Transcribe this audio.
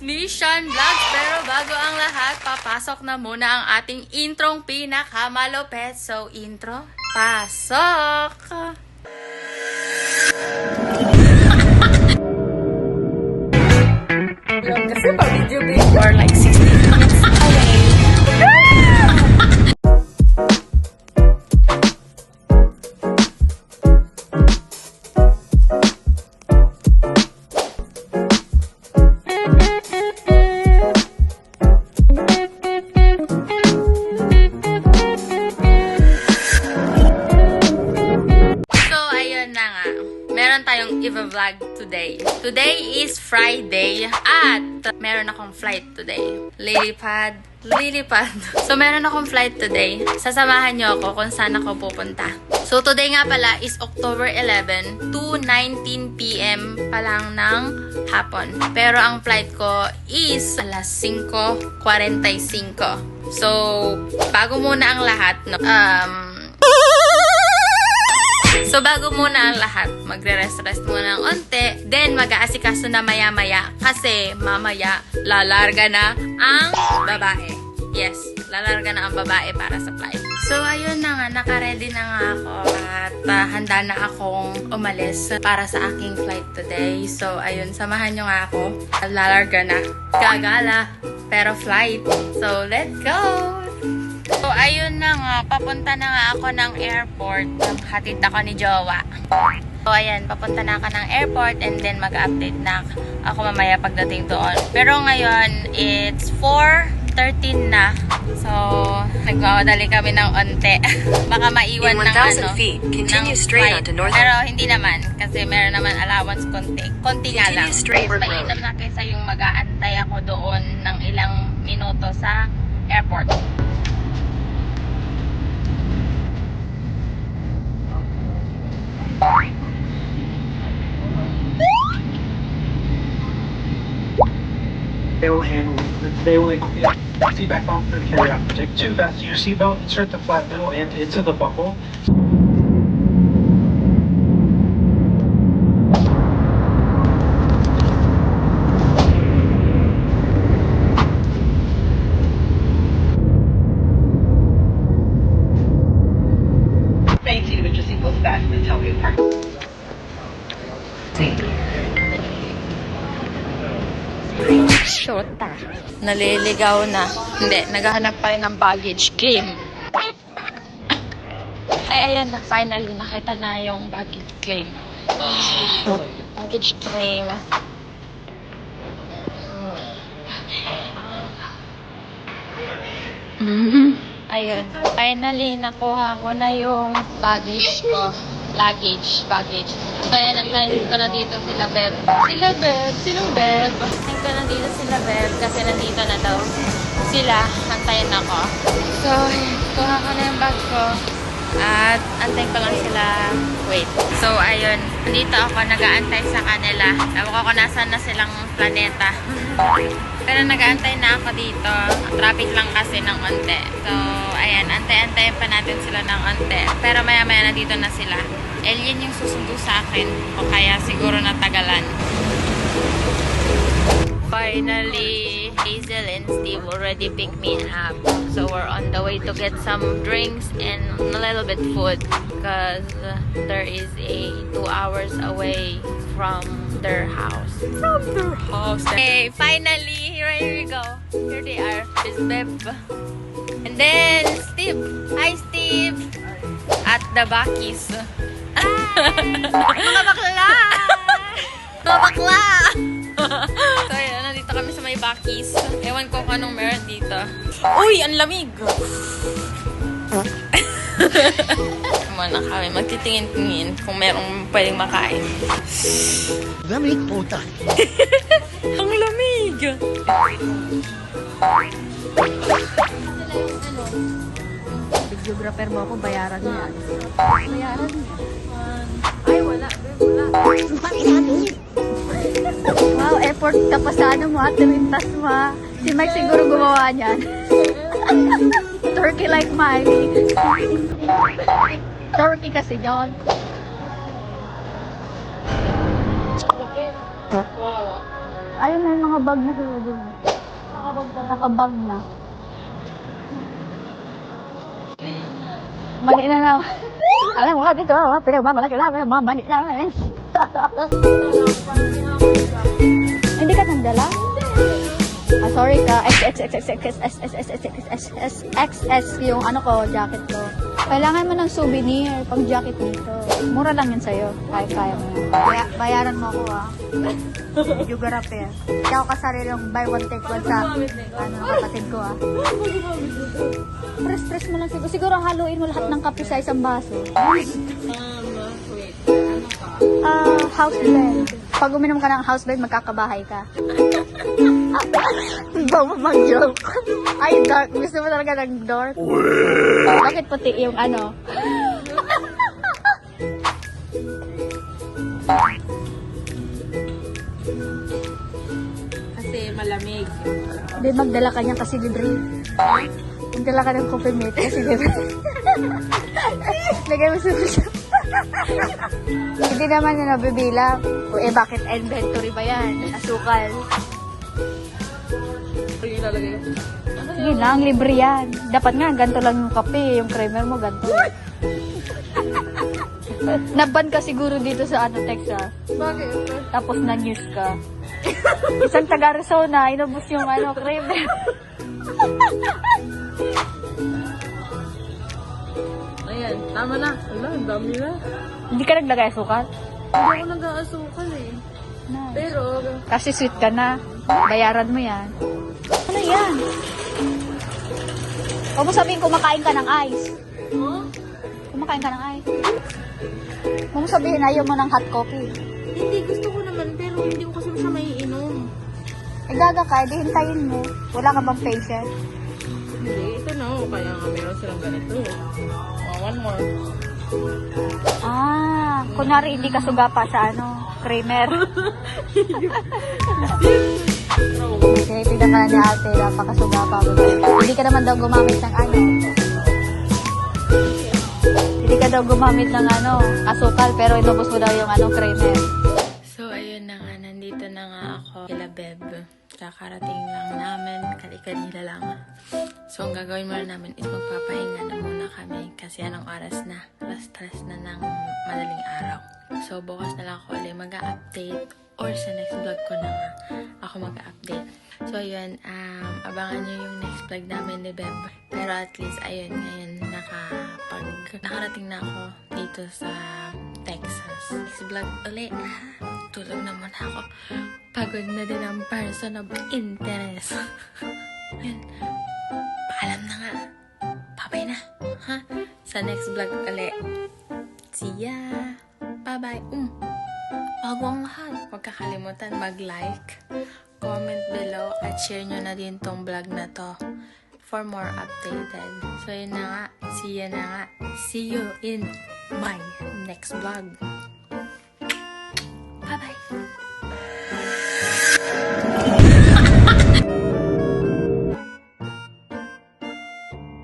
Mission Vlogs. Pero bago ang lahat, papasok na muna ang ating introng pinakamalupet. So, intro, pasok! Kasi pa-video-video. Or like 16 minutes away. Meron tayong i-vlog today. Today is Friday at meron akong flight today. Lilipad. So, meron akong flight today. Sasamahan nyo ako kung saan ako pupunta. So, today nga pala is October 11, 2:19 PM pa lang ng hapon. Pero ang flight ko is alas 5:45. So, bago muna ang lahat, no? So, bago muna ang lahat, magre-rest-rest muna ng onte. Then, mag-aasikaso na maya-maya. Kasi, mamaya, lalarga na ang babae. Yes, lalarga na ang babae para sa flight. So, ayun na nga, naka-ready na nga ako. At handa na akong umalis para sa aking flight today. So, ayun, samahan nyo nga ako. Lalarga na. Gagala, pero flight. So, let's go! So, ayun na nga. Papunta na nga ako ng airport. Hatid ako ni Jowa. So, ayan. Papunta na ako ng airport and then mag-update na ako mamaya pagdating doon. Pero ngayon, it's 4:13 na. So, nagmamadali kami ng onte. Baka maiwan ng ano. Continue straight onto Northern. Pero hindi naman. Kasi meron naman allowance konti. Konti nga lang. Mainam na kaysa yung mag-aantay ako doon ng ilang minuto sa airport. They will handle it. They will seatback bump and carry out. Take 2, fasten your seatbelt, insert the flat middle end into the buckle. Thank you, but your seatbelt's fastened until we park. Shota. Naliligaw na. Hindi, naghahanap pa rin ng baggage claim. Ay, ayan na. Finally, nakita na yung baggage claim. Baggage claim. Ayun. Finally, nakuha ko na yung baggage ko. Baggage. Kaya nagkain ko na dito sila Beb. Sinong Beb? Nagkain ko na dito sila Beb kasi nandito na daw sila. Antayin ako. So, kuha ko na yung bag ko. At antayin ko lang sila. Wait. So, ayun. Nandito ako nag-aantay sa kanila. Ewan ko kung nasan na silang planeta. Pero nag-aantay na ako dito. Traffic lang kasi ng onte. So, ayan. Antay-antayin pa natin sila ng onte. Pero maya-maya nandito na sila. Alien yung susundo sa akin. O kaya siguro natagalan. Finally, Hazel and Steve already picked me up. So, we're on the way to get some drinks and a little bit food. Because there is a 2 hours away from their house. Okay, finally, here we go. Here they are. This Beb. And then, Steve. Hi, Steve. At the Bakis. Mga bakla! Mga bakla! So, yun. Nandito kami sa may Bakis. Ewan ko kung anong meron dito. Uy! Ang lamig! Muna kami magtitingin-tingin kung merong pwedeng makain. Lamig puta. Ang lamig! Videographer mo ako, bayaran mo yan. Bayaran mo. Ay, wala. Wow, effort ka pa sa ano mo at lumintas mo ha. Si Mike siguro gumawa niyan. Turkey like Miley. Turkey kasi John. Ayun na yung mga bag na sila dun. Nakabag na. Mali na lang. Alam mo ka dito, pinagmamalaki namin, mali namin. Hindi ka nagdala? Ah, sorry ka. XS yung ano ko, jacket ko. Kailangan mo ng souvenir pang jacket dito. Mura lang yun sa'yo. Kaya mo yan. Bayaran mo ako ah. Medyo garap eh. Kaya ako kasarilang buy one take one sa kapatid ko ah. Press mo lang siguro. Siguro haluin mo lahat ng kape sa isang baso. House blend. Pag uminom ka ng house blend, magkakabahay ka. Ba mo mag-joke? Ay, dark. Gusto mo talaga ng dark? Bakit puti yung ano? Kasi malamig. Hindi, magdala ka niyan kasi libre. Magdala ka ng coffee mate kasi libre. Lagay mo sa gusto. Hindi naman yun nabibilang. O bakit inventory ba yan? Asukal. Sige lang, libre yan. Dapat nga, ganito lang yung kape. Yung creamer mo, ganito. Naban ka siguro dito sa Texas. Bakit? Tapos na-news ka. Isang taga-Arizona, inubos yung creamer. Ayan, tama na. Wala, ang dami na. Hindi ka naglagay asukal? Hindi ako nag-aasukal eh. No. Pero, Kasi sweet ka na. Bayaran mo yan. Ano yan? Huwag mo sabihin kumakain ka ng ice. huh? Kumakain ka ng ice. Huwag mo sabihin ayaw mo ng hot coffee. Hindi, gusto ko naman, pero hindi ko kasi siya maiinom. Eh gaga ka, di hintayin mo. Wala ka bang patience? Hindi, ito na ako. Kaya nga meron silang ganito. One more. Ah, kunwari hindi ka suga pa sa creamer. Okay, tignan ka na ni ate, napakasuga pa. Hindi ka naman daw gumamit ng Hindi ka daw gumamit ng asukal, pero inubos mo daw yung creamer. So, ayun na nga. Nandito na nga ako kila Beb. Kakarating lang namin. Kali-kanila lang. So, ang gagawin muna namin is magpapahinga na muna kami. Kasi anong oras na? Alas-tres na ng madaling araw. So, bukas na lang ako ulit mag-update. Or sa next vlog ko na nga ako mag-update. So, ayun. Abangan nyo yung next vlog namin ni Beb. Pero at least, ayun, ngayon nakarating na ako dito sa Texas. Next vlog ulit. Tulog naman ako. Pagod na din ang person of interest. Yun. Paalam na nga. Bye-bye na. Ha? Sa next vlog ulit. See ya. Bye-bye. Bago ang lahat, huwag kakalimutan mag-like, comment below, at share nyo na din tong vlog na to for more updated. So yun na nga. See you in my next vlog.